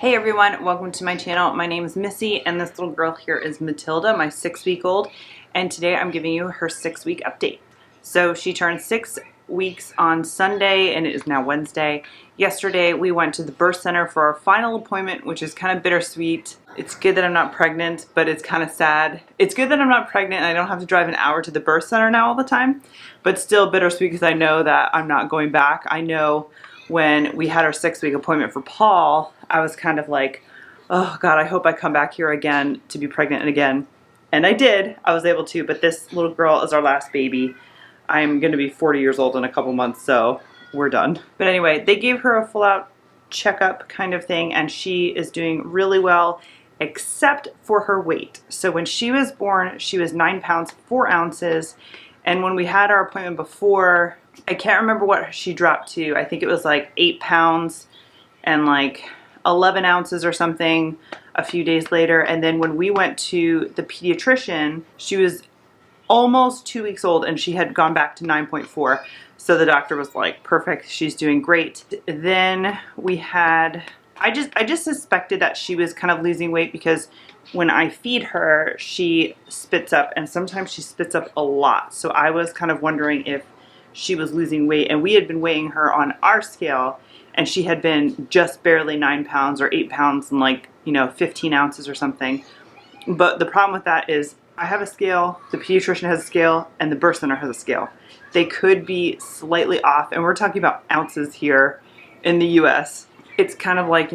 Hey everyone, welcome to my channel. My name is Missy and this little girl here is Matilda, my 6-week-old, and today I'm giving you her 6-week update. So she turned 6 weeks on Sunday and it is now Wednesday. Yesterday we went to the birth center for our final appointment, which is kind of bittersweet. It's good that I'm not pregnant, but it's kind of sad. It's good that I'm not pregnant and I don't have to drive an hour to the birth center now all the time, but still bittersweet because I know that I'm not going back. I know when we had our 6-week appointment for Paul, I was kind of like, oh God, I hope I come back here again to be pregnant again. And I did, I was able to, but this little girl is our last baby. I'm gonna be 40 years old in a couple months, so we're done. But anyway, they gave her a full out checkup kind of thing and she is doing really well, except for her weight. So when she was born, she was 9 pounds, 4 ounces. And when we had our appointment before, I can't remember what she dropped to. I think it was like 8 pounds and like 11 ounces or something a few days later. And then when we went to the pediatrician, she was almost 2 weeks old and she had gone back to 9.4. So the doctor was like, perfect, she's doing great. Then we had, I just suspected that she was kind of losing weight because when I feed her, she spits up and sometimes she spits up a lot. So I was kind of wondering if she was losing weight, and we had been weighing her on our scale and she had been just barely 9 pounds or 8 pounds and like, 15 ounces or something. But the problem with that is I have a scale, the pediatrician has a scale, and the birth center has a scale. They could be slightly off, and we're talking about ounces here in the US. It's kind of like,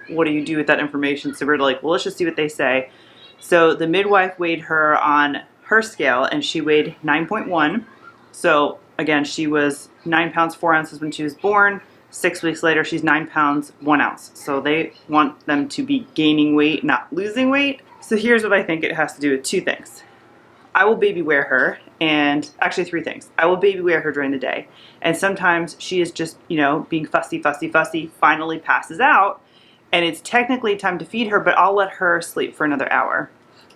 what do you do with that information? So we're like, well, let's just see what they say. So the midwife weighed her on her scale and she weighed 9.1. So again, she was 9 pounds, 4 ounces when she was born. 6 weeks later, she's 9 pounds, 1 ounce. So they want them to be gaining weight, not losing weight. So here's what I think it has to do with 2 things. I will baby wear her, and actually 3 things. I will baby wear her during the day. And sometimes she is just, being fussy, finally passes out. And it's technically time to feed her, but I'll let her sleep for another hour.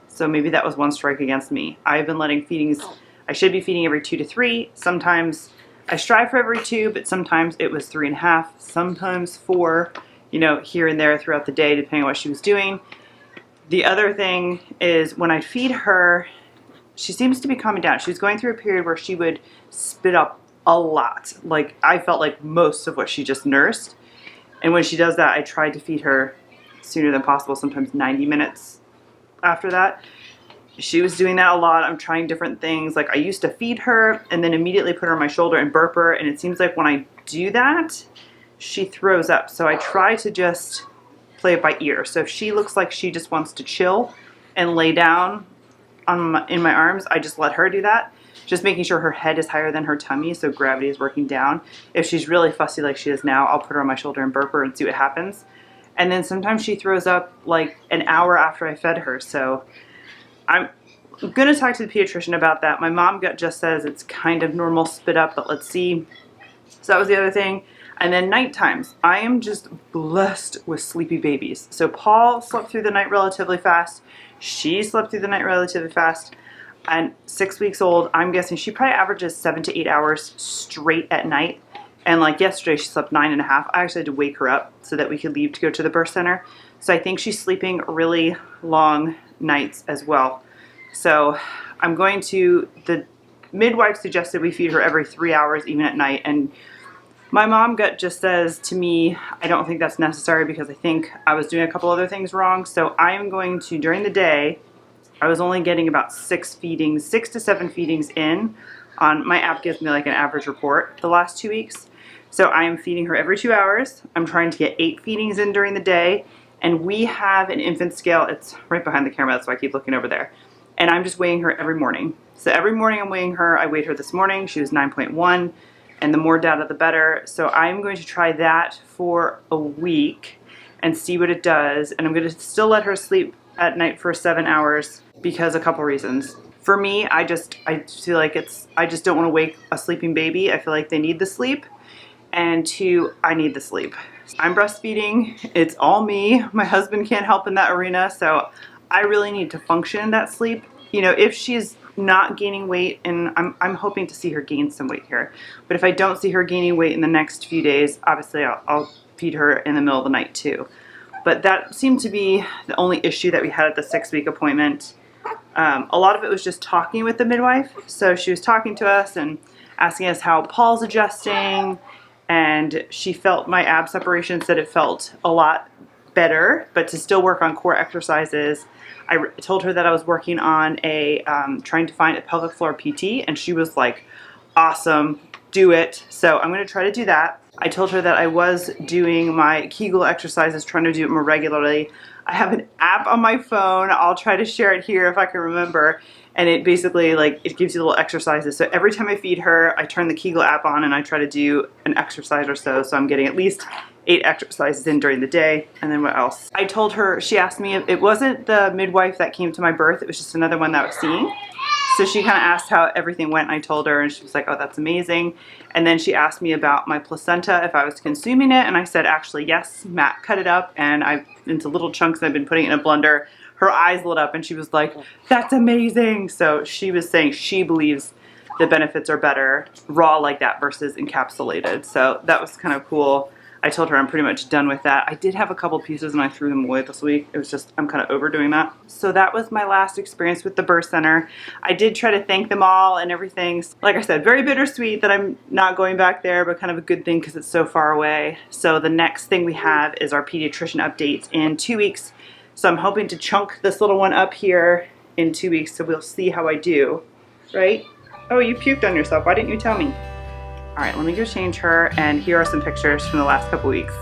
So maybe that was one strike against me. I've been letting feedings, I should be feeding every 2 to 3. Sometimes I strive for every 2, but sometimes it was 3.5, sometimes 4, here and there throughout the day, depending on what she was doing. The other thing is when I feed her, she seems to be calming down. She was going through a period where she would spit up a lot. Like I felt like most of what she just nursed. And when she does that, I tried to feed her sooner than possible, sometimes 90 minutes after that. She was doing that a lot. I'm trying different things. Like I used to feed her and then immediately put her on my shoulder and burp her. And it seems like when I do that, she throws up. So I try to just play it by ear. So if she looks like she just wants to chill and lay down in my arms, I just let her do that. Just making sure her head is higher than her tummy, so gravity is working down. If she's really fussy like she is now, I'll put her on my shoulder and burp her and see what happens. And then sometimes she throws up like an hour after I fed her. So I'm going to talk to the pediatrician about that. My mom gut just says it's kind of normal spit up, but let's see. So that was the other thing. And then night times. I am just blessed with sleepy babies. So Paul slept through the night relatively fast. She slept through the night relatively fast. And 6 weeks old, I'm guessing she probably averages 7 to 8 hours straight at night. And like yesterday, she slept 9.5. I actually had to wake her up so that we could leave to go to the birth center. So I think she's sleeping really long nights as well. So I'm going to, the midwife suggested we feed her every 3 hours, even at night. And my mom gut just says to me, I don't think that's necessary because I think I was doing a couple other things wrong. So I am going to, during the day, I was only getting about 6 to 7 feedings in. On my app gives me like an average report the last 2 weeks. So I am feeding her every 2 hours. I'm trying to get 8 feedings in during the day. And we have an infant scale. It's right behind the camera. That's why I keep looking over there. And I'm just weighing her every morning. So every morning I'm weighing her. I weighed her this morning. She was 9.1. And the more data, the better. So I'm going to try that for a week and see what it does. And I'm going to still let her sleep at night for 7 hours because a couple reasons. For me, I feel like I just don't want to wake a sleeping baby. I feel like they need the sleep. And 2, I need the sleep. I'm breastfeeding. It's all me. My husband can't help in that arena. So I really need to function in that sleep. If she's not gaining weight, and I'm hoping to see her gain some weight here. But if I don't see her gaining weight in the next few days, obviously I'll feed her in the middle of the night too. But that seemed to be the only issue that we had at the 6-week appointment. A lot of it was just talking with the midwife. So she was talking to us and asking us how Paul's adjusting, and she felt my ab separation, said it felt a lot better, but to still work on core exercises. I told her that I was working on trying to find a pelvic floor PT, and she was like, awesome, do it. So I'm going to try to do that. I told her that I was doing my Kegel exercises, trying to do it more regularly. I have an app on my phone. I'll try to share it here if I can remember. And it basically, it gives you little exercises. So every time I feed her, I turn the Kegel app on and I try to do an exercise or so. So I'm getting at least 8 exercises in during the day. And then what else? I told her, she asked me, if it wasn't the midwife that came to my birth, it was just another one that I was seeing. So she kind of asked how everything went, and I told her, and she was like, oh, that's amazing. And then she asked me about my placenta, if I was consuming it, and I said, actually, yes. Matt cut it up and into little chunks, and I've been putting it in a blender. Her eyes lit up and she was like, that's amazing. So she was saying she believes the benefits are better raw like that versus encapsulated. So that was kind of cool. I told her I'm pretty much done with that. I did have a couple pieces and I threw them away this week. It was just, I'm kind of overdoing that. So that was my last experience with the birth center. I did try to thank them all and everything. Like I said, very bittersweet that I'm not going back there, but kind of a good thing because it's so far away. So the next thing we have is our pediatrician updates in 2 weeks. So I'm hoping to chunk this little one up here in 2 weeks, so we'll see how I do, right? Oh, you puked on yourself. Why didn't you tell me? All right, let me go change her, and here are some pictures from the last couple weeks.